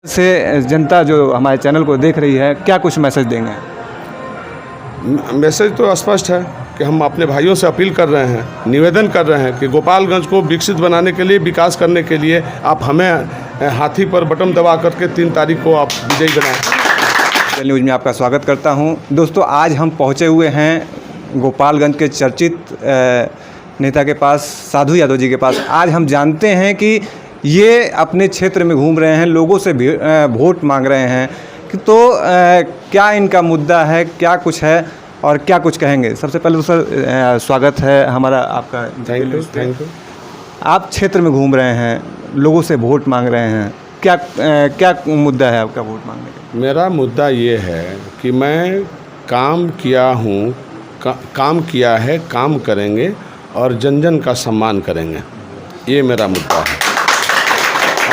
से जनता जो हमारे चैनल को देख रही है, क्या कुछ मैसेज देंगे? मैसेज तो स्पष्ट है कि हम अपने भाइयों से अपील कर रहे हैं, निवेदन कर रहे हैं कि गोपालगंज को विकसित बनाने के लिए, विकास करने के लिए आप हमें हाथी पर बटन दबा करके 3 तारीख को आप विजयी बनाएं। न्यूज़ में आपका स्वागत करता हूं। दोस्तों, आज हम पहुंचे हुए हैं गोपालगंज के चर्चित नेता के पास, साधु यादव जी के पास। आज हम जानते हैं कि ये अपने क्षेत्र में घूम रहे हैं, लोगों से वोट मांग रहे हैं कि तो क्या इनका मुद्दा है, क्या कुछ है और क्या कुछ कहेंगे। सबसे पहले तो सर स्वागत है हमारा आपका। Thank you. आप क्षेत्र में घूम रहे हैं, लोगों से वोट मांग रहे हैं, क्या मुद्दा है आपका वोट मांगने का? मेरा मुद्दा ये है कि मैं काम किया हूँ, काम किया है, काम करेंगे और जन जन का सम्मान करेंगे, ये मेरा मुद्दा है।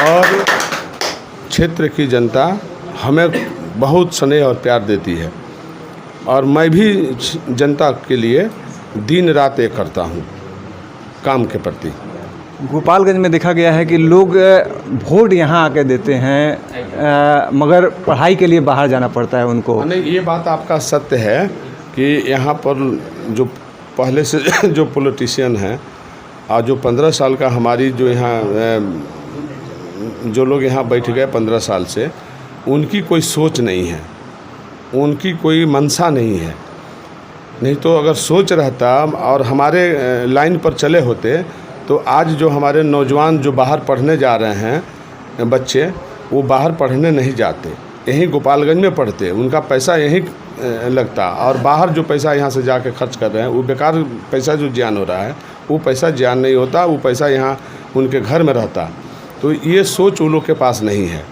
और क्षेत्र की जनता हमें बहुत स्नेह और प्यार देती है और मैं भी जनता के लिए दिन रात एक करता हूँ काम के प्रति। गोपालगंज में देखा गया है कि लोग वोट यहाँ आके देते हैं, मगर पढ़ाई के लिए बाहर जाना पड़ता है उनको। नहीं, ये बात आपका सत्य है कि यहाँ पर जो पहले से जो पॉलिटिशियन हैं और जो 15 साल का हमारी जो यहाँ जो लोग यहाँ बैठ गए 15 साल से, उनकी कोई सोच नहीं है, उनकी कोई मंशा नहीं है। नहीं तो अगर सोच रहता और हमारे लाइन पर चले होते तो आज जो हमारे नौजवान जो बाहर पढ़ने जा रहे हैं बच्चे, वो बाहर पढ़ने नहीं जाते, यहीं गोपालगंज में पढ़ते, उनका पैसा यहीं लगता। और बाहर जो पैसा यहाँ से जाके खर्च कर रहे हैं वो बेकार पैसा जो जियान हो रहा है, वो पैसा जियान नहीं होता, वो पैसा यहाँ उनके घर में रहता। तो ये सोच उन लोग के पास नहीं है,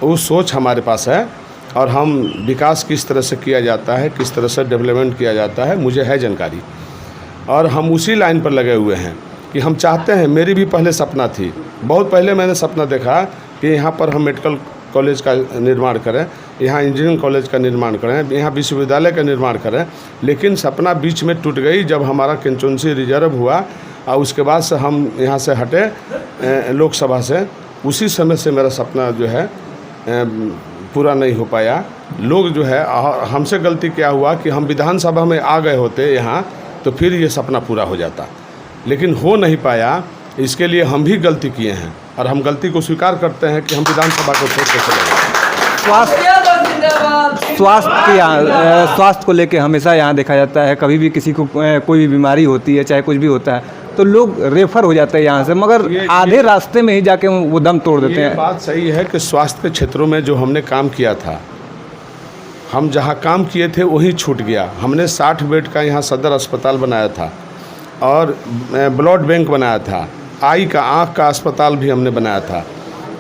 वो सोच हमारे पास है। और हम विकास किस तरह से किया जाता है, किस तरह से डेवलपमेंट किया जाता है, मुझे है जानकारी। और हम उसी लाइन पर लगे हुए हैं कि हम चाहते हैं, मेरी भी पहले सपना थी, बहुत पहले मैंने सपना देखा कि यहाँ पर हम मेडिकल कॉलेज का निर्माण करें, यहाँ इंजीनियरिंग कॉलेज का निर्माण करें, यहाँ विश्वविद्यालय का निर्माण करें। लेकिन सपना बीच में टूट गई जब हमारा कंस्टिट्यूंसी रिजर्व हुआ और उसके बाद से हम यहाँ से हटे लोकसभा से। उसी समय से मेरा सपना जो है पूरा नहीं हो पाया। लोग जो है, हमसे गलती क्या हुआ कि हम विधानसभा में आ गए होते यहाँ तो फिर ये सपना पूरा हो जाता, लेकिन हो नहीं पाया। इसके लिए हम भी गलती किए हैं और हम गलती को स्वीकार करते हैं कि हम विधानसभा को छोड़ के चले गए। स्वास्थ्य को लेके हमेशा यहाँ देखा जाता है, कभी भी किसी को कोई भी बीमारी होती है, चाहे कुछ भी होता है, तो लोग रेफर हो जाते हैं यहाँ से, मगर आधे रास्ते में ही जाके वो दम तोड़ देते हैं। बात सही है कि स्वास्थ्य के क्षेत्रों में जो हमने काम किया था, हम जहाँ काम किए थे वहीं छूट गया। हमने 60 बेड का यहाँ सदर अस्पताल बनाया था और ब्लड बैंक बनाया था, आँख का अस्पताल भी हमने बनाया था।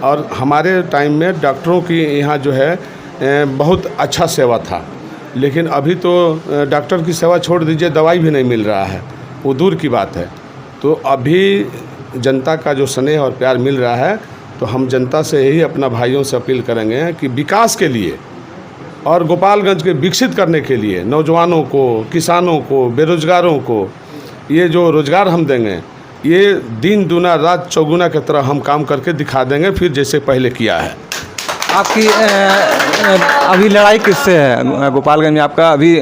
और हमारे टाइम में डॉक्टरों की यहाँ जो है बहुत अच्छा सेवा था। लेकिन अभी तो डॉक्टर की सेवा छोड़ दीजिए, दवाई भी नहीं मिल रहा है, वो दूर की बात है। तो अभी जनता का जो स्नेह और प्यार मिल रहा है, तो हम जनता से यही अपना भाइयों से अपील करेंगे कि विकास के लिए और गोपालगंज के विकसित करने के लिए नौजवानों को, किसानों को, बेरोजगारों को ये जो रोज़गार हम देंगे, ये दिन दूना रात चौगुना की तरह हम काम करके दिखा देंगे, फिर जैसे पहले किया है। आपकी अभी लड़ाई किससे है गोपालगंज में? आपका अभी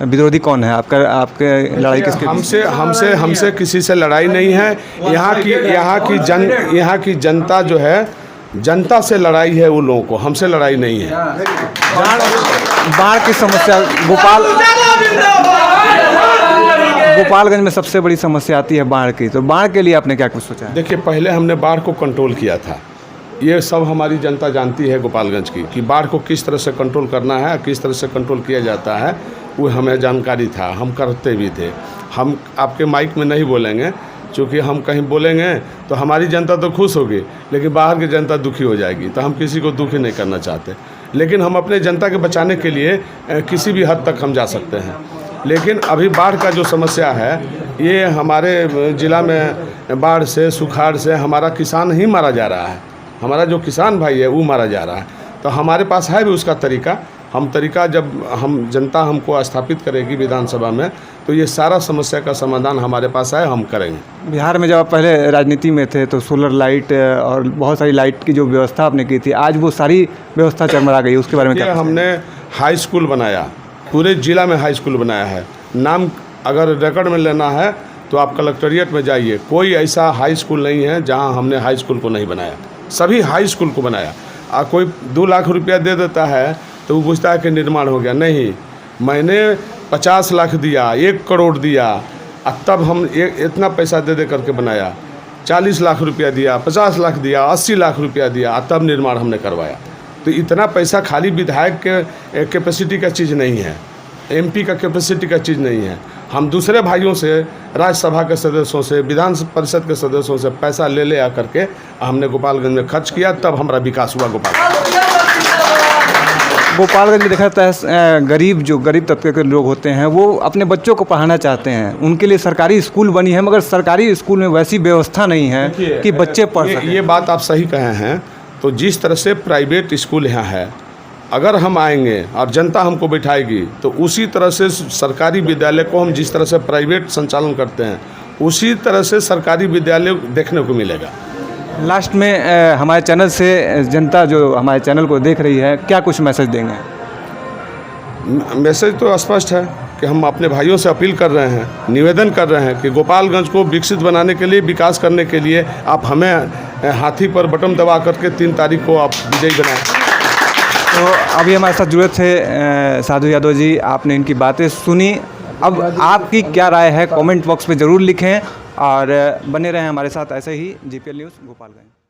विरोधी कौन है? आपके लड़ाई किसके? हमसे किसी से लड़ाई नहीं है। यहाँ की जनता जो है, जनता से लड़ाई है, वो लोगों को, हमसे लड़ाई नहीं है। बाढ़ की समस्या गोपालगंज में सबसे बड़ी समस्या आती है बाढ़ की, तो बाढ़ के लिए आपने क्या कुछ सोचा है? देखिए, पहले हमने बाढ़ को कंट्रोल किया था, ये सब हमारी जनता जानती है गोपालगंज की, कि बाढ़ को किस तरह से कंट्रोल करना है, किस तरह से कंट्रोल किया जाता है, वो हमें जानकारी था, हम करते भी थे। हम आपके माइक में नहीं बोलेंगे, क्योंकि हम कहीं बोलेंगे तो हमारी जनता तो खुश होगी, लेकिन बाहर की जनता दुखी हो जाएगी, तो हम किसी को दुखी नहीं करना चाहते। लेकिन हम अपने जनता के बचाने के लिए किसी भी हद तक हम जा सकते हैं। लेकिन अभी बाढ़ का जो समस्या है, ये हमारे ज़िला में बाढ़ से, सुखाड़ से हमारा किसान ही मारा जा रहा है, हमारा जो किसान भाई है वो मारा जा रहा है। तो हमारे पास है भी उसका तरीका हम तरीका जब हम जनता हमको स्थापित करेगी विधानसभा में, तो ये सारा समस्या का समाधान हमारे पास है, हम करेंगे। बिहार में जब आप पहले राजनीति में थे तो सोलर लाइट और बहुत सारी लाइट की जो व्यवस्था आपने की थी, आज वो सारी व्यवस्था चरमरा गई, उसके बारे में क्या? हमने हाई स्कूल बनाया, पूरे ज़िला में हाई स्कूल बनाया है। नाम अगर रिकॉर्ड में लेना है तो आप कलेक्ट्रेट में जाइए, कोई ऐसा हाई स्कूल नहीं है जहां हमने हाई स्कूल को नहीं बनाया, सभी हाई स्कूल को बनाया। कोई 2 लाख रुपया दे देता है तो वो पूछता है कि निर्माण हो गया, नहीं, मैंने 50 लाख दिया, 1 करोड़ दिया, तब हम इतना पैसा दे करके बनाया। 40 लाख रुपया दिया, 50 लाख दिया, 80 लाख रुपया दिया, तब निर्माण हमने करवाया। तो इतना पैसा खाली विधायक के कैपेसिटी का चीज़ नहीं है, MP का कैपेसिटी का चीज़ नहीं है। हम दूसरे भाइयों से, राज्यसभा के सदस्यों से, विधान परिषद के सदस्यों से पैसा ले आकर के हमने गोपालगंज में खर्च किया, तब हमारा विकास हुआ। गोपालगंज में देखा जाता है गरीब तबके के लोग होते हैं वो अपने बच्चों को पढ़ाना चाहते हैं, उनके लिए सरकारी स्कूल बनी है, मगर सरकारी स्कूल में वैसी व्यवस्था नहीं है कि बच्चे पढ़ सकें। ये बात आप सही कहे हैं। तो जिस तरह से प्राइवेट स्कूल यहाँ है, अगर हम आएंगे और जनता हमको बैठाएगी तो उसी तरह से सरकारी विद्यालय को हम जिस तरह से प्राइवेट संचालन करते हैं उसी तरह से सरकारी विद्यालय देखने को मिलेगा। लास्ट में हमारे चैनल से जनता जो हमारे चैनल को देख रही है, क्या कुछ मैसेज देंगे? मैसेज तो स्पष्ट है कि हम अपने भाइयों से अपील कर रहे हैं, निवेदन कर रहे हैं कि गोपालगंज को विकसित बनाने के लिए, विकास करने के लिए आप हमें हाथी पर बटन दबा करके 3 तारीख को आप विजयी बनाएं। तो अभी हमारे साथ जुड़े थे साधु यादव जी, आपने इनकी बातें सुनी। अब आपकी क्या राय है कमेंट बॉक्स में ज़रूर लिखें और बने रहें हमारे साथ ऐसे ही। GPL news Gopalganj.